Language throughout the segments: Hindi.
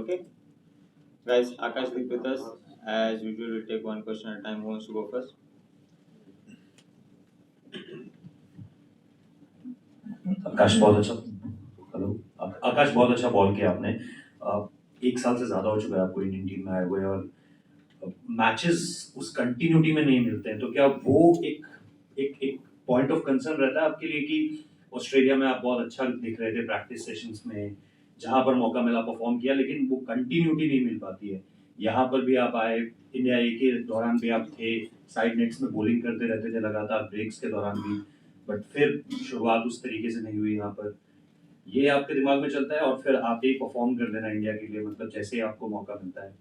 Okay, guys, Akash is with us. As usual, we'll take one question at a time. Who wants to go first? आकाश बहुत अच्छा हेलो आकाश बहुत अच्छा बॉल किया आपने। एक साल से ज़्यादा हो चुका है आपको इंडियन टीम में आए हुए और मैचेस उस कंटिन्यूटी में नहीं मिलते हैं, तो क्या वो एक एक एक पॉइंट ऑफ कंसर्न रहता है आपके लिए कि ऑस्ट्रेलिया में आप बहुत अच्छा दिख रहे थे प्रैक्टिस सेशंस में, जहां पर मौका मिला परफॉर्म किया, लेकिन वो कंटिन्यूटी नहीं मिल पाती है। यहाँ पर भी आप आए, इंडिया ए के दौरान भी आप थे, साइड नेट्स में बॉलिंग करते रहते थे लगातार ब्रेक्स के दौरान भी, बट फिर शुरुआत उस तरीके से नहीं हुई यहाँ पर। ये आपके दिमाग में चलता है और फिर आप ही परफॉर्म कर देना इंडिया के लिए, मतलब जैसे ही आपको मौका मिलता है,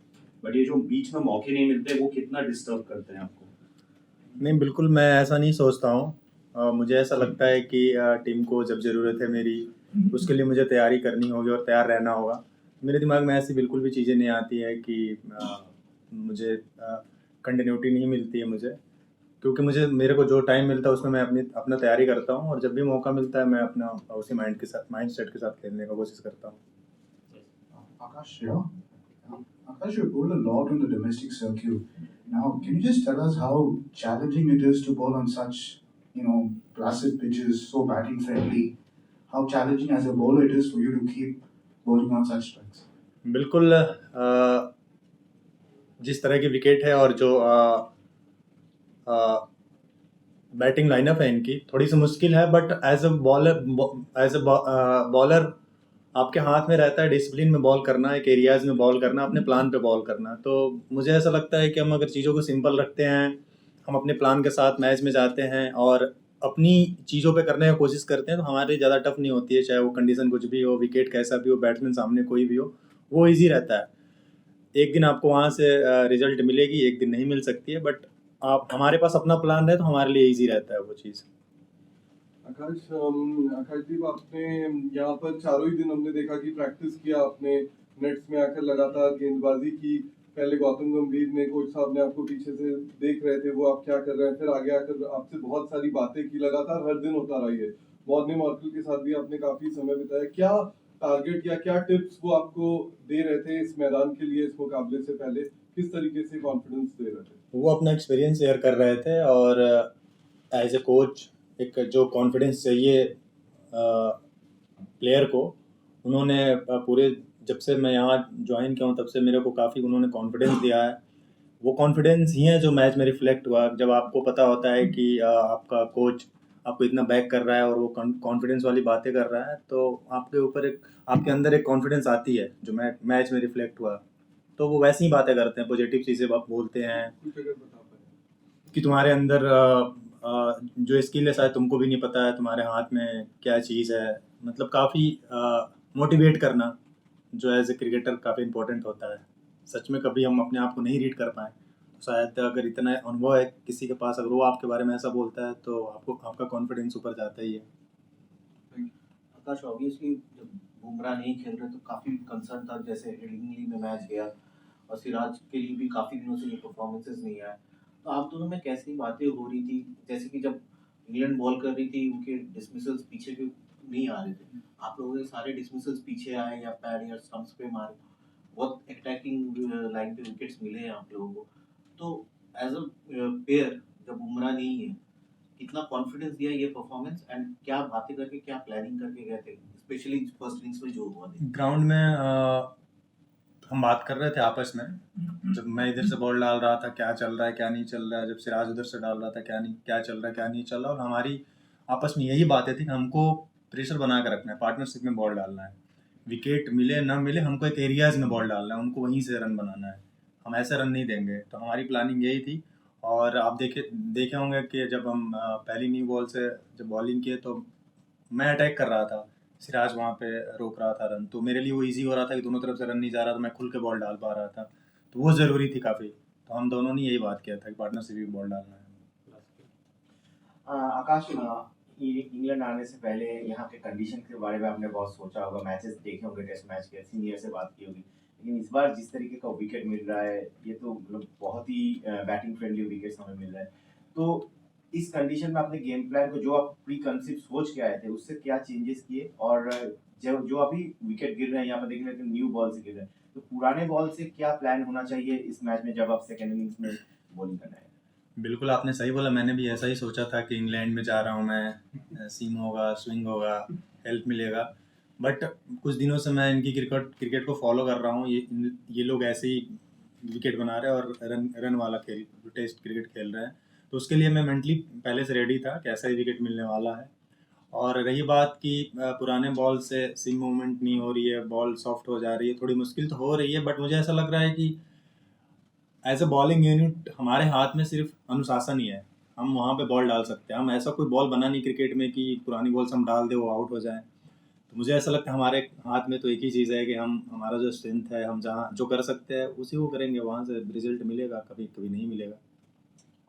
बट ये जो बीच में मौके नहीं मिलते वो कितना डिस्टर्ब करते हैं आपको? नहीं, बिल्कुल मैं ऐसा नहीं सोचता हूँ। मुझे ऐसा लगता है कि टीम को जब ज़रूरत है मेरी, उसके लिए मुझे तैयारी करनी होगी और तैयार रहना होगा। मेरे दिमाग में ऐसी बिल्कुल भी चीज़ें नहीं आती है कि मुझे कंटिन्यूटी नहीं मिलती है मुझे, क्योंकि मेरे को जो टाइम मिलता है उसमें मैं अपना तैयारी करता हूँ और जब भी मौका मिलता है मैं अपना उसी माइंड सेट के साथ खेलने का कोशिश करता हूँ। Akash, yeah. Akash, you bowled a lot on the domestic circuit. Now, can you just tell us how challenging it is to bowl on such, placid pitches, so batting friendly? How challenging as a bowler it is for you to keep bowling on such strikes? बिल्कुल, जिस तरह की विकेट है और जो बैटिंग लाइनअप है इनकी थोड़ी सी मुश्किल है, बट एज अ बॉलर आपके हाथ में रहता है डिसिप्लिन में बॉल करना, एक एरियाज में बॉल करना, अपने प्लान पे बॉल करना। तो मुझे ऐसा लगता है कि हम अगर चीज़ों को सिंपल रखते हैं, हम अपने प्लान के साथ मैच में जाते हैं और अपनी चीज़ों पे करने की कोशिश करते हैं, तो हमारे ज़्यादा टफ नहीं होती है, चाहे वो कंडीशन कुछ भी हो, विकेट कैसा भी हो, बैट्समैन सामने कोई भी हो, वो ईजी रहता है। एक दिन आपको वहाँ से रिजल्ट मिलेगी, एक दिन नहीं मिल सकती है, बट आप हमारे पास अपना प्लान है तो हमारे लिए ईजी रहता है वो चीज़। आकाश जी, आपने यहाँ पर चारों ही दिन हमने देखा कि प्रैक्टिस किया आपने, नेट्स में आकर लगातार गेंदबाजी की। पहले गौतम गंभीर ने, कोच साहब ने आपको पीछे से देख रहे थे वो आप क्या कर रहे हैं, फिर आगे आकर आपसे बहुत सारी बातें की, लगातार हर दिन होता रहा ये। मॉर्ने मार्कल के साथ भी आपने काफी समय बिताया। क्या टारगेट या क्या टिप्स वो आपको दे रहे थे इस मैदान के लिए, इस मुकाबले से पहले किस तरीके से कॉन्फिडेंस दे रहे थे? वो अपना एक्सपीरियंस शेयर कर रहे थे और एज ए कोच एक जो कॉन्फिडेंस चाहिए प्लेयर को, उन्होंने पूरे जब से मैं यहाँ ज्वाइन किया हूँ तब से मेरे को काफ़ी उन्होंने कॉन्फिडेंस दिया है। वो कॉन्फिडेंस ही है जो मैच में रिफ्लेक्ट हुआ। जब आपको पता होता है कि आपका कोच आपको इतना बैक कर रहा है और वो कॉन्फिडेंस वाली बातें कर रहा है, तो आपके अंदर एक कॉन्फिडेंस आती है जो मैच में रिफ्लेक्ट हुआ। तो वो वैसी ही बातें करते हैं, पॉजिटिव चीज़ें बोलते हैं कि तुम्हारे अंदर जो स्किल है शायद तुमको भी नहीं पता है, तुम्हारे हाथ में क्या चीज़ है। मतलब काफ़ी मोटिवेट करना जो एज ए क्रिकेटर काफ़ी इम्पोर्टेंट होता है। सच में कभी हम अपने आप को नहीं रीड कर पाए, तो शायद अगर इतना अनुभव है किसी के पास, अगर वो आपके बारे में ऐसा बोलता है तो आपका कॉन्फिडेंस ऊपर जाता ही है। आकाश, ऑब्वियसली जब बुमराह नहीं खेल रहे तो काफ़ी कंसर्न था, जैसे हेडिंगली में मैच गया और सिराज के लिए भी काफ़ी दिनों से ये परफॉर्मेंसेस नहीं आया। तो आप दोनों में कैसी बातें हो रही थी, जैसे कि जब इंग्लैंड बॉल कर रही थी उनके डिसमिसल्स पीछे भी नहीं आ रहे थे, आप लोगों के सारे डिसमिसल्स पीछे आए या पैड या स्टंप्स पे मारे, बहुत अटैकिंग लाइन पे विकेट्स मिले हैं आप लोगों को। तो एज अ पेयर जब बुमराह नहीं है, कितना कॉन्फिडेंस दिया ये परफॉर्मेंस, एंड क्या बातें करके क्या प्लानिंग करके गए थे, स्पेशली फर्स्ट इनिंग्स में जो हुआ? ग्राउंड में हम बात कर रहे थे आपस में, जब मैं इधर से बॉल डाल रहा था क्या चल रहा है क्या नहीं चल रहा है, जब सिराज उधर से डाल रहा था क्या चल रहा है क्या नहीं चल रहा, और हमारी आपस में यही बातें थी कि हमको प्रेशर बना कर रखना है, पार्टनरशिप में बॉल डालना है, विकेट मिले ना मिले हमको एक एरियाज में बॉल डालना है, उनको वहीं से रन बनाना है, हम ऐसे रन नहीं देंगे। तो हमारी प्लानिंग यही थी। और आप देखे होंगे कि जब हम पहली न्यू बॉल से जब बॉलिंग किए तो मैं अटैक कर रहा था, सिराज वहाँ पे रोक रहा था रन, तो मेरे लिए वो इजी हो रहा था कि दोनों तरफ से रन नहीं जा रहा था, मैं खुल के बॉल डाल पा रहा था, तो वो ज़रूरी थी काफ़ी। तो हम दोनों ने यही बात किया था कि पार्टनरशिप में बॉल डालना है। आकाश, इंग्लैंड आने से पहले यहाँ के कंडीशन के बारे में आपने बहुत सोचा होगा, मैचेस देखे होंगे, टेस्ट मैच के, सीनियर से बात की होगी, लेकिन इस बार जिस तरीके का विकेट मिल रहा है ये तो मतलब बहुत ही बैटिंग फ्रेंडली विकेट्स हमें मिल रहा है। तो इस कंडीशन में अपने गेम प्लान को जो आप प्री कंसीव सोच के आए थे उससे क्या चेंजेस किए, और जो अभी विकेट गिर रहे हैं यहाँ पर देख रहे हैं न्यू बॉल से गिर रहे हैं, तो पुराने बॉल से क्या प्लान होना चाहिए इस मैच में जब आप सेकेंड इनिंग्स में बॉलिंग करना है? बिल्कुल आपने सही बोला, मैंने भी ऐसा ही सोचा था कि इंग्लैंड में जा रहा हूँ मैं, सीम होगा, स्विंग होगा, हेल्प मिलेगा। बट कुछ दिनों से मैं इनकी क्रिकेट को फॉलो कर रहा हूँ। ये लोग ऐसे ही विकेट बना रहे हैं और रन वाला टेस्ट क्रिकेट खेल रहे हैं, तो उसके लिए मैं मेंटली पहले से रेडी था कि ऐसा ही विकेट मिलने वाला है। और रही बात कि पुराने बॉल से सीम मूवमेंट नहीं हो रही है, बॉल सॉफ्ट हो जा रही है, थोड़ी मुश्किल तो हो रही है, बट मुझे ऐसा लग रहा है कि एज अ बॉलिंग यूनिट हमारे हाथ में सिर्फ अनुशासन ही है। हम वहाँ पे बॉल डाल सकते हैं, हम ऐसा कोई बॉल बना नहीं क्रिकेट में कि पुरानी बॉल से हम डाल दे वो आउट हो जाए। तो मुझे ऐसा लगता है हमारे हाथ में तो एक ही चीज़ है कि हम हमारा जो स्ट्रेंथ है, हम जहाँ जो कर सकते हैं उसी को करेंगे, वहाँ से रिजल्ट मिलेगा, कभी कभी नहीं मिलेगा।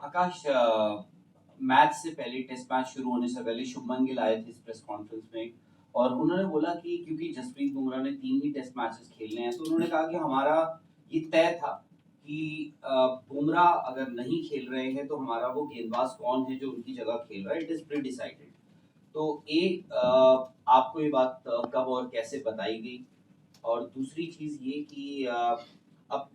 आकाश, मैच से पहले, टेस्ट मैच शुरू होने से पहले शुभमन गिल आए थे इस प्रेस कॉन्फ्रेंस में और उन्होंने बोला कि क्योंकि जसप्रीत बुमराह ने 3 ही टेस्ट मैचेस खेलने हैं, तो उन्होंने कहा कि हमारा ये तय था कि बुमराह अगर नहीं खेल रहे हैं तो हमारा वो गेंदबाज कौन है जो उनकी जगह खेल रहा है, इट इज प्री डिसाइडेड। तो आपको ये बात कब और कैसे बताई गई? और दूसरी चीज ये कि अब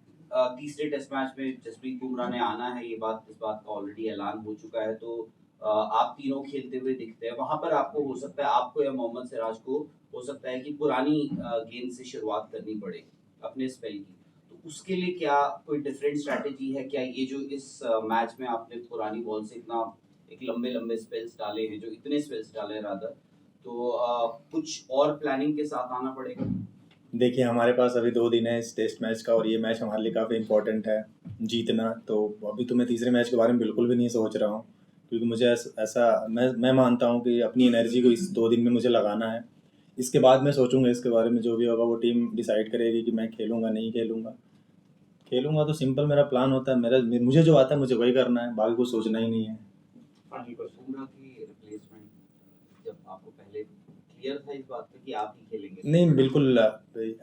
तीसरे टेस्ट मैच में जसप्रीत बुमराह ने आना है, इस बात का ऑलरेडी ऐलान हो चुका है, तो आप तीनों खेलते हुए दिखते हैं वहां पर। आपको हो सकता है, आपको या मोहम्मद सिराज को हो सकता है कि पुरानी गेंद से शुरुआत करनी पड़े अपने स्पेल की, तो उसके लिए क्या कोई डिफरेंट स्ट्रैटेजी है क्या? ये जो इस मैच में आपने पुरानी बॉल से इतना एक लंबे लंबे स्पेल्स डाले हैं, जो इतने स्पेल्स डाले रादर, तो कुछ और प्लानिंग के साथ आना पड़ेगा? देखिए हमारे पास अभी 2 दिन है इस टेस्ट मैच का, और ये मैच हमारे लिए काफ़ी इंपॉर्टेंट है जीतना। तो अभी तो मैं तीसरे मैच के बारे में बिल्कुल भी नहीं सोच रहा हूँ, क्योंकि मुझे ऐसा मैं मानता हूँ कि अपनी एनर्जी को इस 2 दिन में मुझे लगाना है। इसके बाद मैं सोचूंगा इसके बारे में, जो भी होगा वो टीम डिसाइड करेगी कि मैं खेलूँगा नहीं खेलूँगा। खेलूँगा तो सिंपल मेरा प्लान होता है, मुझे जो आता है मुझे वही करना है, बाकी कुछ सोचना ही नहीं है। बुमराह की रिप्लेसमेंट जब आपको पहले क्लियर था इस बात पे कि आप ही खेलेंगे? नहीं, बिल्कुल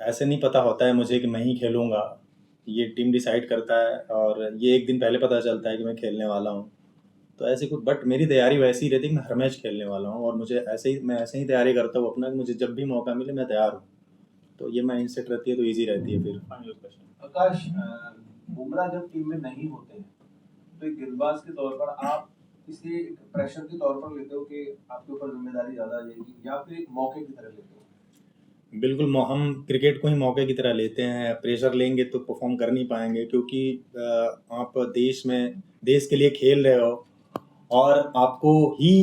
ऐसे नहीं पता होता है मुझे कि मैं ही खेलूँगा, ये टीम डिसाइड करता है और ये एक दिन पहले पता चलता है कि मैं खेलने वाला हूँ। तो ऐसे कुछ, बट मेरी तैयारी वैसी ही रहती है कि मैं हर मैच खेलने वाला हूँ, और मैं ऐसे ही तैयारी करता हूँ अपना कि मुझे जब भी मौका मिले मैं तैयार हूँ। तो ये माइंडसेट रहती है तो ईजी रहती है फिर। आकाश, बुमराह जब टीम में नहीं होते हैं तो एक गेंदबाज के तौर पर आप इसे एक प्रेशर के तौर पर लेते हो कि आपके ऊपर जिम्मेदारी ज्यादा आ जाएगी, या फिर एक मौके की तरह लेते हो? बिल्कुल, हम क्रिकेट को ही मौके की तरह लेते हैं। प्रेशर लेंगे तो परफॉर्म कर नहीं पाएंगे, क्योंकि आप देश के लिए खेल रहे हो और आपको ही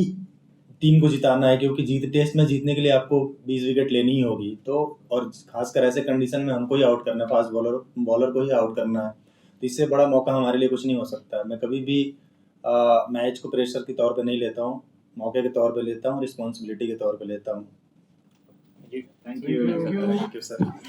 टीम को जिताना है, क्योंकि टेस्ट में जीतने के लिए आपको 20 विकेट लेनी ही होगी। तो और खासकर ऐसे कंडीशन में हमको ही आउट करना है, फास्ट बॉलर को ही आउट करना है। तो इससे बड़ा मौका हमारे लिए कुछ नहीं हो सकता। मैं कभी भी मैच को प्रेशर के तौर पे नहीं लेता हूँ, मौके के तौर पे लेता हूँ, रिस्पॉन्सिबिलिटी के तौर पे लेता हूँ। Thank you thank you sir.